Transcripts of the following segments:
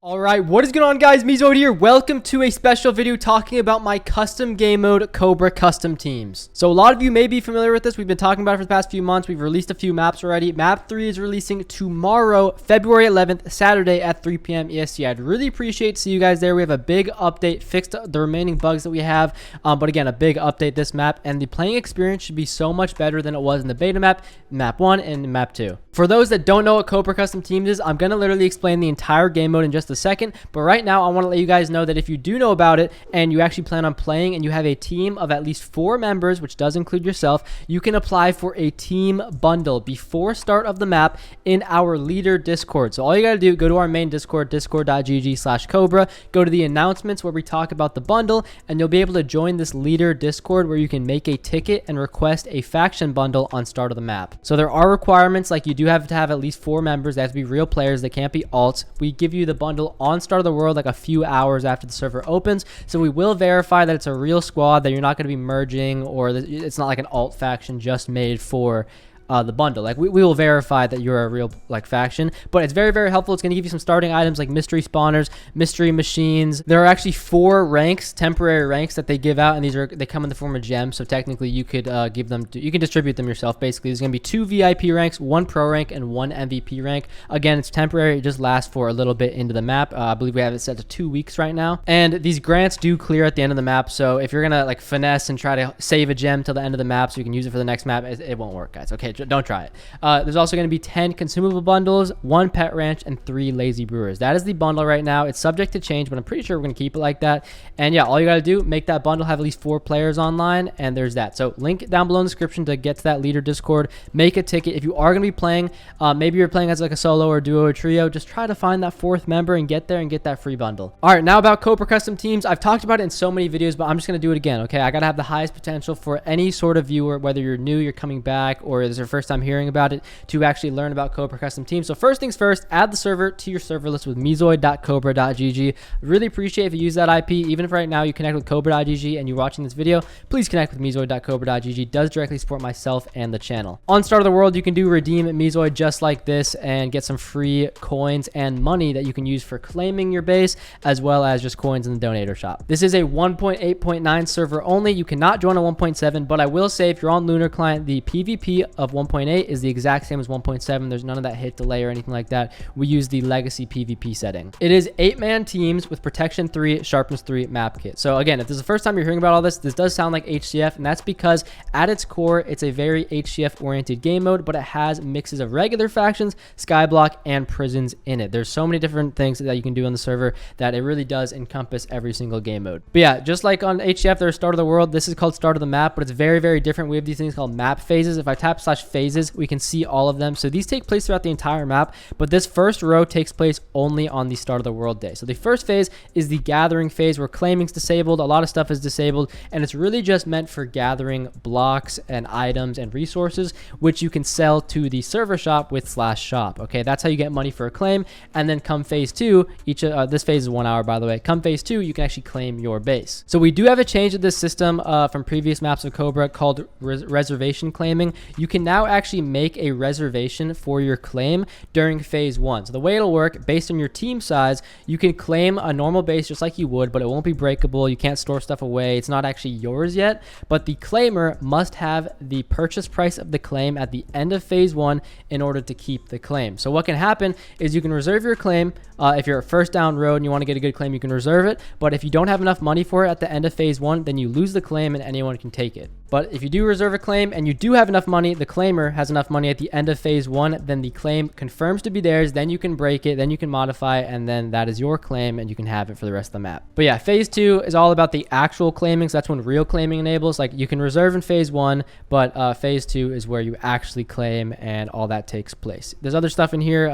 Alright, what is going on, guys? MeeZoid here. Welcome to a special video talking about my custom game mode Cobra custom teams. So a lot of you may be familiar with this. We've been talking about it for the past few months. We've released a few maps already. Map 3 is releasing tomorrow, February 11th, Saturday at 3 p.m. EST. I'd really appreciate to see you guys there. We have a big update, fixed the remaining bugs that we have. But again, a big update this map, and the playing experience should be so much better than it was in the beta map, map 1 and map 2. For those that don't know what Cobra custom teams is, I'm going to literally explain the entire game mode in just a second, but right now I want to let you guys know that if you do know about it and you actually plan on playing and you have a team of at least 4 members, which does include yourself, you can apply for a team bundle before start of the map in our leader Discord. So all you got to do, go to our main Discord, discord.gg/Cobra, go to the announcements where we talk about the bundle, and you'll be able to join this leader Discord where you can make a ticket and request a faction bundle on start of the map. So there are requirements, like you do have to have at least 4 members. They have to be real players. They can't be alts. We give you the bundle on start of the world like a few hours after the server opens, so we will verify that it's a real squad, that you're not going to be merging, or it's not like an alt faction just made for the bundle. Like we will verify that you're a real faction, but it's very helpful. It's going to give you some starting items like mystery spawners, mystery machines. There are actually 4 ranks, temporary ranks, that they give out, and they come in the form of gems. So technically you could give them you can distribute them yourself. Basically there's going to be 2 VIP ranks, 1 pro rank, and 1 MVP rank. Again, it's temporary. It just lasts for a little bit into the map. I believe we have it set to 2 weeks right now, and these grants do clear at the end of the map. So if you're gonna finesse and try to save a gem till the end of the map so you can use it for the next map, it won't work, guys. Okay, don't try it. There's also going to be 10 consumable bundles, 1 pet ranch, and 3 lazy brewers. That is the bundle right now. It's subject to change, but I'm pretty sure we're going to keep it like that. And yeah, all you got to do, make that bundle have at least 4 players online, and there's that. So link down below in the description to get to that leader Discord. Make a ticket. If you are going to be playing, maybe you're playing as like a solo or duo or trio, just try to find that 4th member and get there and get that free bundle. All right, now about Cobra custom teams. I've talked about it in so many videos, but I'm just going to do it again. Okay, I got to have the highest potential for any sort of viewer, whether you're new, you're coming back, or this is your first time hearing about it, to actually learn about Cobra custom teams. So first things first, add the server to your server list with meezoid.cobra.gg. Really appreciate if you use that IP. Even if right now you connect with cobra.gg and you're watching this video, please connect with meezoid.cobra.gg. It does directly support myself and the channel. On start of the world, you can redeem MeeZoid just like this and get some free coins and money that you can use for claiming your base, as well as just coins in the donator shop. This is a 1.8.9 server only. You cannot join a 1.7, but I will say if you're on Lunar Client, the PvP of 1.8 is the exact same as 1.7. There's none of that hit delay or anything like that. We use the legacy PvP setting. It is 8-man teams with protection 3, sharpness 3 map kit. So again, if this is the first time you're hearing about all this does sound like HCF, and that's because at its core, it's a very HCF oriented game mode, but it has mixes of regular factions, skyblock, and prisons in it. There's so many different things that you can do on the server that it really does encompass every single game mode. But yeah, just like on HCF, there's start of the world. This is called start of the map, but it's very different. We have these things called map phases. If I tap /phases, we can see all of them. So these take place throughout the entire map, but this first row takes place only on the start of the world day. So the first phase is the gathering phase, where claiming's disabled, a lot of stuff is disabled, and it's really just meant for gathering blocks and items and resources, which you can sell to the server shop with /shop. Okay, that's how you get money for a claim. And then come phase 2, this phase is 1 hour, by the way. Come phase 2, you can actually claim your base. So we do have a change of this system from previous maps of Cobra called reservation claiming. You can now actually make a reservation for your claim during phase 1. So the way it'll work, based on your team size, you can claim a normal base just like you would, but it won't be breakable. You can't store stuff away. It's not actually yours yet, but the claimer must have the purchase price of the claim at the end of phase 1 in order to keep the claim. So what can happen is you can reserve your claim. If you're first down road and you want to get a good claim, you can reserve it, but if you don't have enough money for it at the end of phase 1, then you lose the claim and anyone can take it. But if you do reserve a claim and you do have enough money, the claimer has enough money at the end of phase 1, then the claim confirms to be theirs, then you can break it, then you can modify it, and then that is your claim and you can have it for the rest of the map. But yeah, phase 2 is all about the actual claiming. So that's when real claiming enables. Like you can reserve in phase 1, but phase 2 is where you actually claim and all that takes place. There's other stuff in here.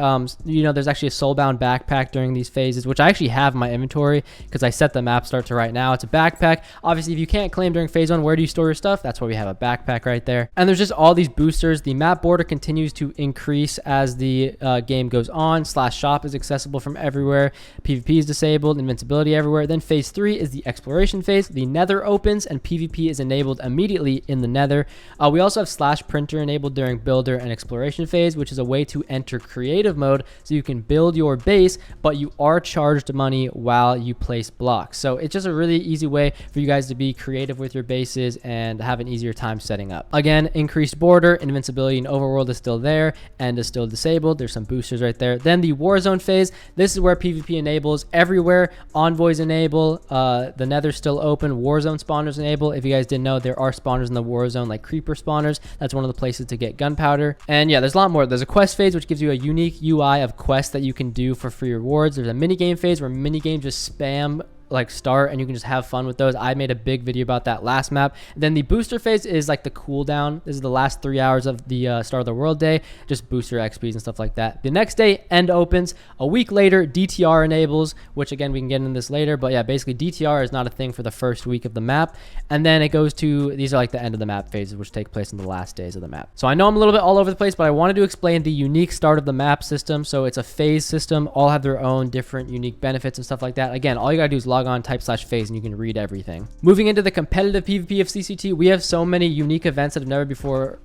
There's actually a soulbound backpack during these phases, which I actually have in my inventory because I set the map start to right now. It's a backpack. Obviously, if you can't claim during phase 1, where do you store your stuff? That's why we have a backpack right there. And there's just all these boosters. The map border continues to increase as the game goes on. /shop is accessible from everywhere. PvP is disabled, invincibility everywhere. Then phase 3 is the exploration phase. The nether opens and PvP is enabled immediately in the nether. We also have /printer enabled during builder and exploration phase, which is a way to enter creative mode so you can build your base, but you are charged money while you place blocks. So it's just a really easy way for you guys to be creative with your bases and have an easier time setting up. Again, increased border, invincibility and overworld is still there and is still disabled. There's some boosters right there. Then the warzone phase, this is where PvP enables everywhere. Envoys enable, the nether's still open, warzone spawners enable. If you guys didn't know, there are spawners in the warzone like creeper spawners. That's one of the places to get gunpowder. And yeah, there's a lot more. There's a quest phase which gives you a unique UI of quests that you can do for free rewards. There's a mini game phase where mini games just spam like start and you can just have fun with those. I made a big video about that last map. Then the booster phase is like the cooldown. This is the last 3 hours of the start of the world day, just booster XPs and stuff like that. The next day end opens. A week later DTR enables, which again we can get into this later, but yeah, basically DTR is not a thing for the first week of the map. And then it goes to, these are like the end of the map phases, which take place in the last days of the map. So I know I'm a little bit all over the place, but I wanted to explain the unique start of the map system. So it's a phase system, all have their own different unique benefits and stuff like that. Again, all you gotta do is log on, type /phase, and you can read everything. Moving into the competitive PvP of CCT, we have so many unique events that have never before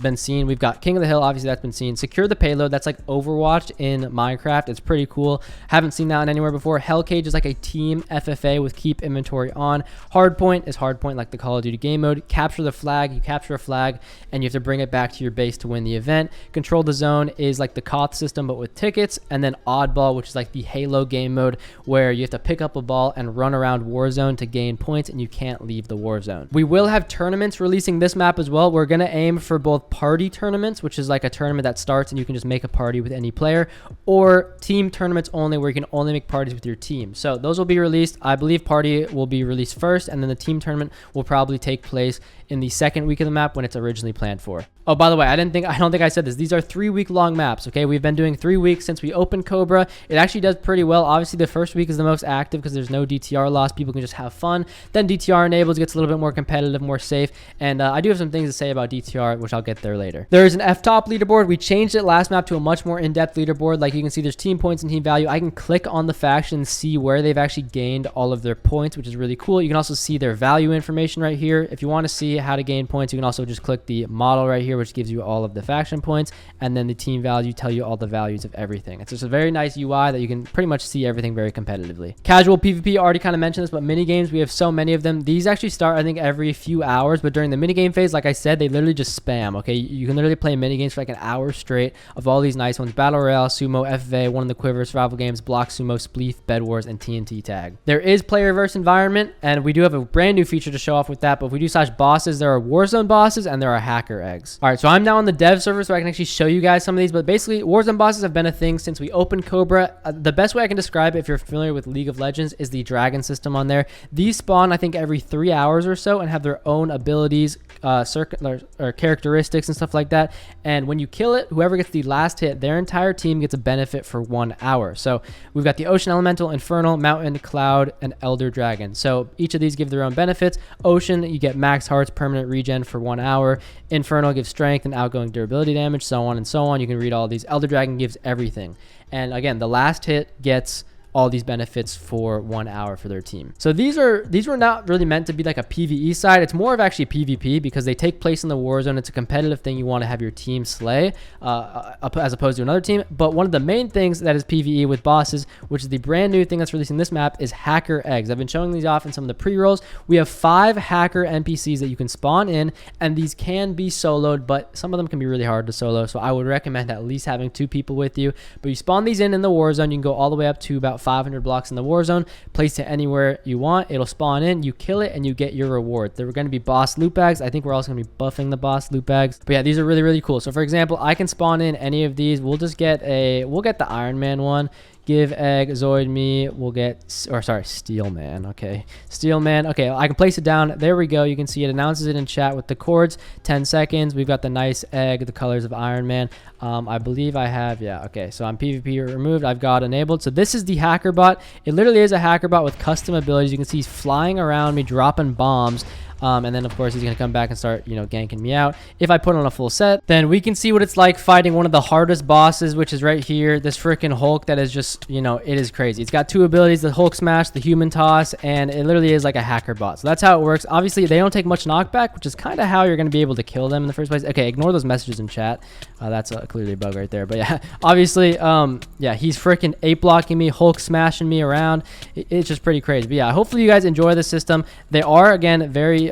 been seen. We've got King of the Hill, obviously that's been seen. Secure the payload, that's like Overwatch in Minecraft. It's pretty cool. Haven't seen that anywhere before. Hell Cage is like a team FFA with keep inventory on. Hardpoint is Hardpoint like the Call of Duty game mode. Capture the flag, you capture a flag and you have to bring it back to your base to win the event. Control the Zone is like the Koth system but with tickets. And then Oddball, which is like the Halo game mode where you have to pick up a ball and run around Warzone to gain points and you can't leave the Warzone. We will have tournaments releasing this map as well. We're going to aim for both party tournaments, which is like a tournament that starts and you can just make a party with any player, or team tournaments only where you can only make parties with your team. So those will be released. I believe party will be released first and then the team tournament will probably take place in the second week of the map when it's originally planned for. Oh, by the way, I don't think I said this. These are 3-week long maps, okay? We've been doing 3 weeks since we opened Cobra. It actually does pretty well. Obviously, the first week is the most active because there's no DTR loss. People can just have fun. Then DTR enables, gets a little bit more competitive, more safe. And I do have some things to say about DTR, which I'll get there later. There is an F-top leaderboard. We changed it last map to a much more in-depth leaderboard. Like you can see, there's team points and team value. I can click on the faction and see where they've actually gained all of their points, which is really cool. You can also see their value information right here. If you want to see how to gain points, you can also just click the model right here, which gives you all of the faction points, and then the team value tell you all the values of everything. It's just a very nice UI that you can pretty much see everything very competitively. Casual PvP, already kind of mentioned this, but mini games, we have so many of them. These actually start, I think, every few hours, but during the mini game phase, like I said, they literally just spam, okay? You can literally play mini games for like an hour straight of all these nice ones: Battle Royale, Sumo, FFA, One in the Quiver, Survival Games, Block Sumo, Spleef, Bed Wars, and TNT Tag. There is player versus environment, and we do have a brand new feature to show off with that, but if we do /bosses, there are Warzone bosses and there are hacker eggs. All right, so I'm now on the dev server so I can actually show you guys some of these, but basically Warzone bosses have been a thing since we opened Cobra. The best way I can describe it, if you're familiar with League of Legends, is the dragon system on there. These spawn, I think, every 3 hours or so and have their own abilities, or characteristics and stuff like that. And when you kill it, whoever gets the last hit, their entire team gets a benefit for 1 hour. So we've got the Ocean Elemental, Infernal, Mountain, Cloud, and Elder Dragon. So each of these give their own benefits. Ocean, you get max hearts, permanent regen for 1 hour. Infernal gives strength and outgoing durability damage, so on and so on. You can read all these. Elder Dragon gives everything. And again, the last hit gets all these benefits for 1 hour for their team. So these were not really meant to be like a PvE side. It's more of actually PvP because they take place in the Warzone. It's a competitive thing you want to have your team slay as opposed to another team. But one of the main things that is PvE with bosses, which is the brand new thing that's releasing this map, is hacker eggs. I've been showing these off in some of the pre-rolls. We have 5 hacker NPCs that you can spawn in, and these can be soloed, but some of them can be really hard to solo. So I would recommend at least having 2 people with you. But you spawn these in the Warzone. You can go all the way up to about 500 blocks in the Warzone, place it anywhere you want. It'll spawn in, you kill it, and you get your reward. There are going to be boss loot bags. I think we're also going to be buffing the boss loot bags. But yeah, these are really, really cool. So for example, I can spawn in any of these. We'll get the Iron Man one. Give egg, Zoid me, we'll get, or sorry, Steel Man, okay. Steel Man, okay, I can place it down. There we go. You can see it announces it in chat with the chords, 10 seconds. We've got the nice egg, the colors of Iron Man. I believe I have, yeah, okay. So I'm PvP removed, I've got enabled. So this is the hacker bot. It literally is a hacker bot with custom abilities. You can see he's flying around me, dropping bombs. And then of course he's gonna come back and start, you know, ganking me out. If I put on a full set, then we can see what it's like fighting one of the hardest bosses, which is right here, this freaking Hulk that is just, you know, it is crazy. It's got two abilities, the Hulk smash, the human toss, and it literally is like a hacker bot. So that's how it works. Obviously they don't take much knockback, which is kind of how you're going to be able to kill them in the first place. Okay, ignore those messages in chat. That's clearly a bug right there. But yeah, obviously, yeah, he's freaking ape blocking me, Hulk smashing me around. It's just pretty crazy. But yeah, hopefully you guys enjoy the system. They are, again, very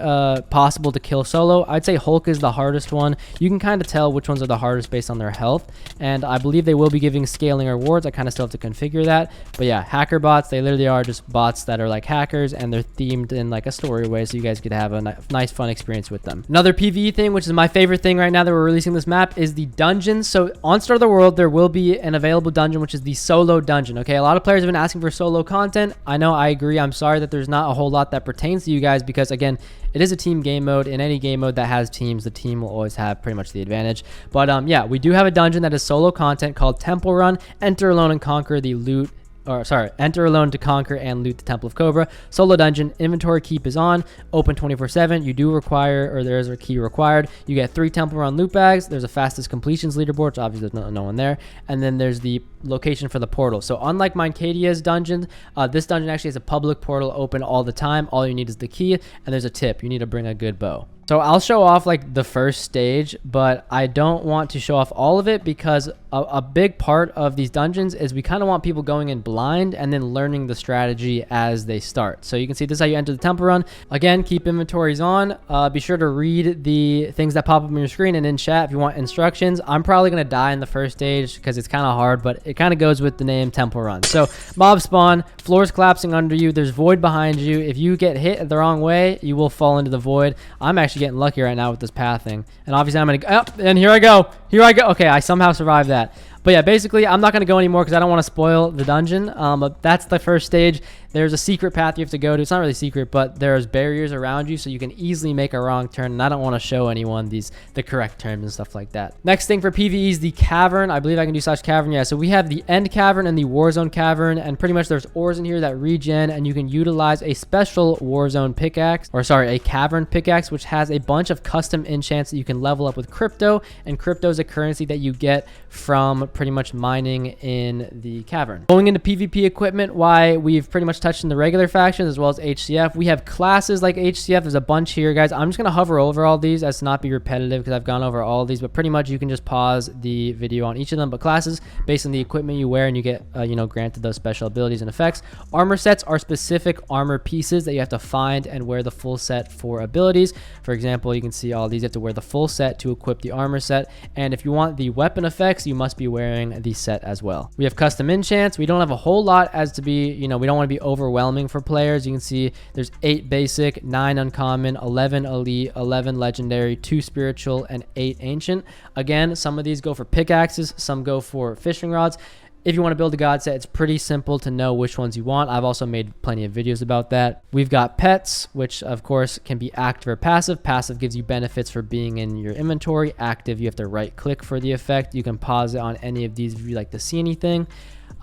possible to kill solo. I'd say Hulk is the hardest one. You can kind of tell which ones are the hardest based on their health, and I believe they will be giving scaling rewards. I kind of still have to configure that. But yeah, hacker bots, they literally are just bots that are like hackers, and they're themed in like a story way, so you guys could have a nice fun experience with them. Another PvE thing, which is my favorite thing right now that we're releasing this map, is the dungeons. So on Start of the World, there will be an available dungeon, which is the solo dungeon. Okay, a lot of players have been asking for solo content. I know, I agree. I'm sorry that there's not a whole lot that pertains to you guys, because again, it is a team game mode. In any game mode that has teams, the team will always have pretty much the advantage. But yeah, we do have a dungeon that is solo content called Temple Run. Enter alone and conquer the loot. Or sorry, enter alone to conquer and loot the Temple of Cobra. Solo dungeon. Inventory keep is on. Open 24/7. You do require, or there is a key required. You get 3 Temple Run loot bags. There's a fastest completions leaderboard, so obviously there's no one there. And then there's the location for the portal. So unlike Minecadia's dungeon, this dungeon actually has a public portal open all the time. All you need is the key, and there's a tip. You need to bring a good bow. So I'll show off like the first stage, but I don't want to show off all of it, because a big part of these dungeons is we kind of want people going in blind and then learning the strategy as they start. So you can see this is how you enter the Temple Run. Again, keep inventories on. Be sure to read the things that pop up on your screen and in chat if you want instructions. I'm probably going to die in the first stage because it's kind of hard, but it kind of goes with the name Temple Run. So mob spawn, floors collapsing under you, there's void behind you. If you get hit the wrong way, you will fall into the void. I'm actually getting lucky right now with this pathing, and obviously I'm gonna and here I go. Okay, I somehow survived that. But yeah, basically I'm not gonna go anymore because I don't want to spoil the dungeon. But that's the first stage. There's a secret path you have to go to. It's not really secret, but there's barriers around you, so you can easily make a wrong turn, and I don't want to show anyone the correct terms and stuff like that. Next thing for PvE is the cavern. I believe I can do /cavern. Yeah, so we have the end cavern and the warzone cavern, and pretty much there's ores in here that regen, and you can utilize a special warzone pickaxe, or sorry, a cavern pickaxe, which has a bunch of custom enchants that you can level up with crypto, and crypto is a currency that you get from pretty much mining in the cavern. Going into PvP equipment, why we've pretty much touched in the regular factions as well as HCF. We have classes like HCF. There's a bunch here, guys. I'm just going to hover over all these as to not be repetitive because I've gone over all of these, but pretty much you can just pause the video on each of them. But classes, based on the equipment you wear, and you get, you know, granted those special abilities and effects. Armor sets are specific armor pieces that you have to find and wear the full set for abilities. For example, you can see all these. You have to wear the full set to equip the armor set. And if you want the weapon effects, you must be wearing the set as well. We have custom enchants. We don't have a whole lot as to be, you know, we don't want to be overwhelming for players. You can see there's 8 basic, 9 uncommon, 11 elite, 11 legendary, 2 spiritual, and 8 ancient. Again, some of these go for pickaxes, some go for fishing rods. If you want to build a god set, it's pretty simple to know which ones you want. I've also made plenty of videos about that. We've got pets, which of course can be active or passive. Passive gives you benefits for being in your inventory. Active, you have to right click for the effect. You can pause it on any of these if you like to see anything.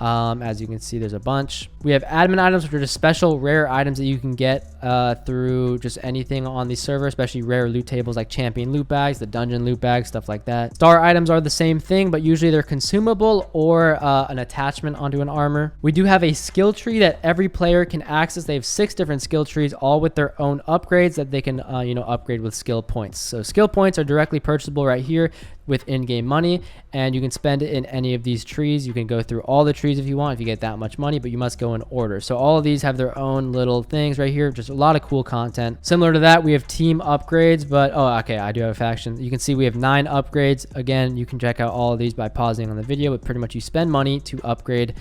As you can see, there's a bunch. We have admin items, which are just special rare items that you can get through just anything on the server, especially rare loot tables like champion loot bags, the dungeon loot bags, stuff like that. Star items are the same thing, but usually they're consumable or an attachment onto an armor. We do have a skill tree that every player can access. They have 6 different skill trees, all with their own upgrades that they can you know, upgrade with skill points. So skill points are directly purchasable right here with in-game money, and you can spend it in any of these trees. You can go through all the trees if you want, if you get that much money, but you must go in order. So all of these have their own little things right here. Just a lot of cool content. Similar to that, we have team upgrades, but oh, okay, I do have a faction. You can see we have 9 upgrades. Again, you can check out all of these by pausing on the video, but pretty much you spend money to upgrade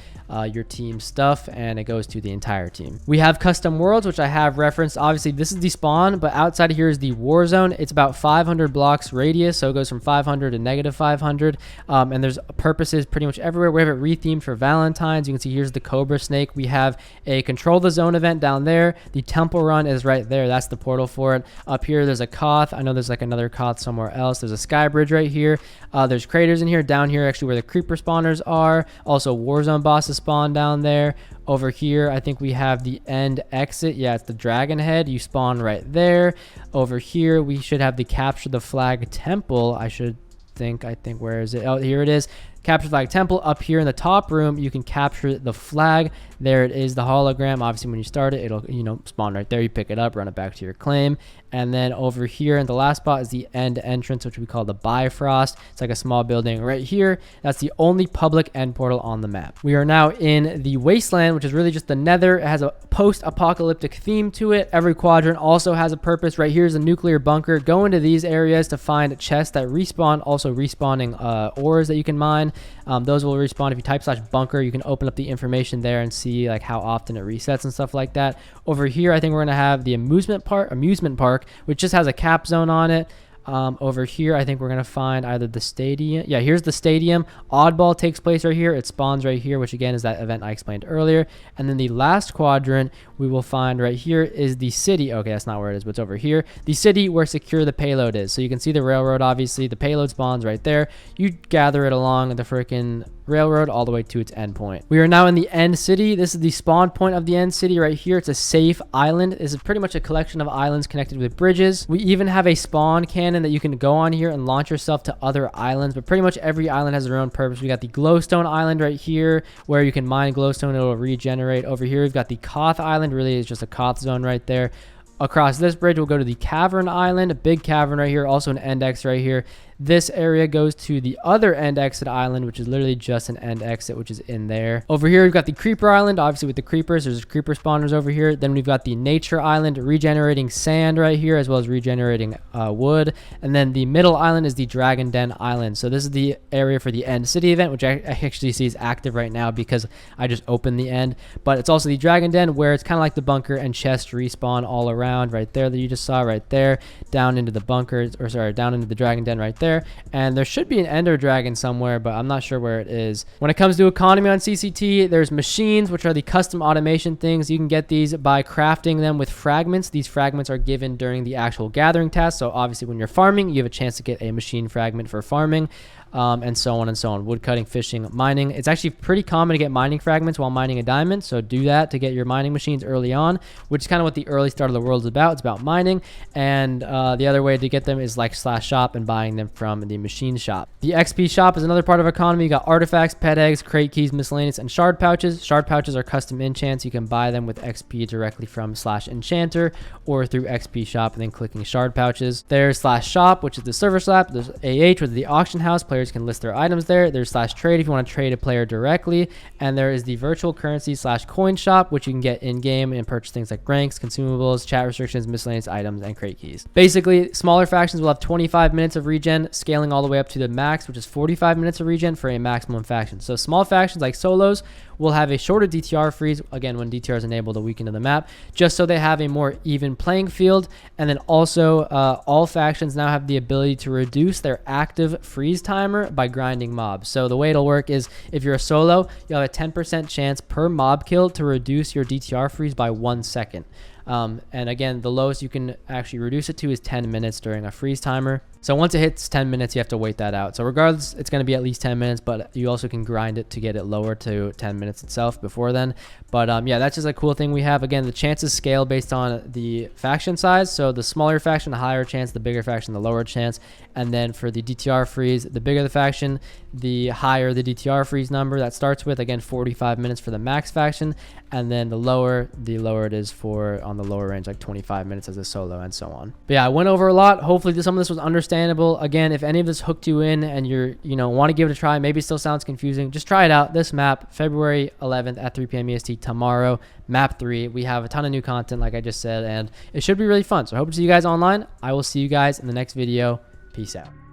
your team stuff, and it goes to the entire team. We have custom worlds, which I have referenced. Obviously, this is the spawn, but outside of here is the war zone. It's about 500 blocks radius, so it goes from 500 to -500, and there's purposes pretty much everywhere. We have it rethemed for Valentine's. You can see here's the Cobra Snake. We have a control the zone event down there. The Temple Run is right there. That's the portal for it. Up here, there's a Koth. I know there's like another Koth somewhere else. There's a Sky Bridge right here. There's craters in here. Down here, actually, where the creeper spawners are. Also, Warzone bosses spawn down there. Over here, I think we have the end exit. Yeah, it's the dragon head. You spawn right there. Over here, we should have the capture the flag temple. I think, where is it? Oh, here it is. Capture flag temple. Up here in the top room, you can capture the flag. There it is, the hologram. Obviously, when you start it, it'll, you know, spawn right there. You pick it up, run it back to your claim. And then over here in the last spot is the end entrance, which we call the Bifrost. It's like a small building right here. That's the only public end portal on the map. We are now in the Wasteland, which is really just the Nether. It has a post-apocalyptic theme to it. Every quadrant also has a purpose. Right here is a nuclear bunker. Go into these areas to find chests that respawn, also respawning ores that you can mine. Those will respawn if you type /bunker. You can open up the information there and see like how often it resets and stuff like that. Over here, I think we're gonna have the amusement park, which just has a cap zone on it. Over here, I think we're gonna find either the stadium. Yeah, here's the stadium. Oddball takes place right here. It spawns right here, which again is that event I explained earlier. And then the last quadrant we will find right here is the city. Okay, that's not where it is, but it's over here. The city where secure the payload is. So you can see the railroad, obviously. The payload spawns right there. You gather it along the freaking railroad all the way to its end point. We are now in the end city. This is the spawn point of the end city right here. It's a safe island. This is pretty much a collection of islands connected with bridges. We even have a spawn cannon that you can go on here and launch yourself to other islands, but pretty much every island has their own purpose. We got the glowstone island right here where you can mine glowstone. It'll regenerate. Over here we've got the Koth island. Really, it's just a Koth zone right there. Across this bridge, we'll go to the Cavern Island, a big cavern right here, also an end exit right here. This area goes to the other end exit island, which is literally just an end exit, which is in there. Over here, we've got the Creeper Island, obviously with the creepers. There's creeper spawners over here. Then we've got the Nature Island, regenerating sand right here, as well as regenerating wood. And then the middle island is the Dragon Den Island. So this is the area for the end city event, which I actually see is active right now because I just opened the end. But it's also the Dragon Den, where it's kind of like the bunker and chest respawn all around right there that you just saw right there, down into the bunkers, or sorry, down into the Dragon Den right there. And there should be an ender dragon somewhere, but I'm not sure where it is. When it comes to economy on CCT, there's machines, which are the custom automation things. You can get these by crafting them with fragments. These fragments are given during the actual gathering task. So obviously when you're farming, you have a chance to get a machine fragment for farming. And so on and so on. Wood cutting, fishing, mining. It's actually pretty common to get mining fragments while mining a diamond. So do that to get your mining machines early on, which is kind of what the early start of the world is about. It's about mining. And the other way to get them is like /shop and buying them from the machine shop. The XP shop is another part of economy. You got artifacts, pet eggs, crate keys, miscellaneous, and shard pouches. Shard pouches are custom enchants. You can buy them with XP directly from /enchanter or through XP shop and then clicking shard pouches. There's /shop, which is the server shop. There's AH, which is the auction house. Players can list their items there. There's /trade if you want to trade a player directly. And there is the virtual currency /coin shop, which you can get in game and purchase things like ranks, consumables, chat restrictions, miscellaneous items, and crate keys. Basically, smaller factions will have 25 minutes of regen, scaling all the way up to the max, which is 45 minutes of regen for a maximum faction. So small factions like solos will have a shorter DTR freeze, again, when DTR is enabled a week into the map, just so they have a more even playing field. And then also, all factions now have the ability to reduce their active freeze timer by grinding mobs. So the way it'll work is if you're a solo, you'll have a 10% chance per mob kill to reduce your DTR freeze by 1 second. And again, the lowest you can actually reduce it to is 10 minutes during a freeze timer. So once it hits 10 minutes, you have to wait that out. So regardless, it's going to be at least 10 minutes, but you also can grind it to get it lower to 10 minutes itself before then. But yeah, that's just a cool thing we have. Again, the chances scale based on the faction size. So the smaller faction, the higher chance, the bigger faction, the lower chance. And then for the DTR freeze, the bigger the faction, the higher the DTR freeze number that starts with. Again, 45 minutes for the max faction. And then the lower it is for on the lower range, like 25 minutes as a solo and so on. But yeah, I went over a lot. Hopefully some of this was understandable. Again, if any of this hooked you in and you're, want to give it a try, maybe it still sounds confusing, just try it out. This map, February 11th at 3 p.m. EST tomorrow, map 3. We have a ton of new content, like I just said, and it should be really fun. So I hope to see you guys online. I will see you guys in the next video. Peace out.